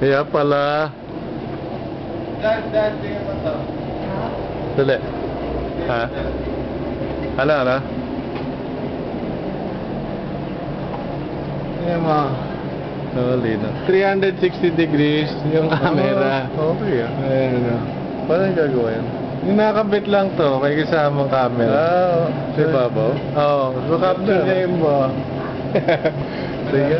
Kaya pala. Dad, tingnan mo to. Dali. Ha? Ano? Tingnan mo. Lino. 360 degrees yung camera. Okay ah. Ayan o. Paano yung gagawa yan? Yung nakabit lang to, may kasamang camera. Sa ibabaw? Oo, so capture niya yung mo. Sige.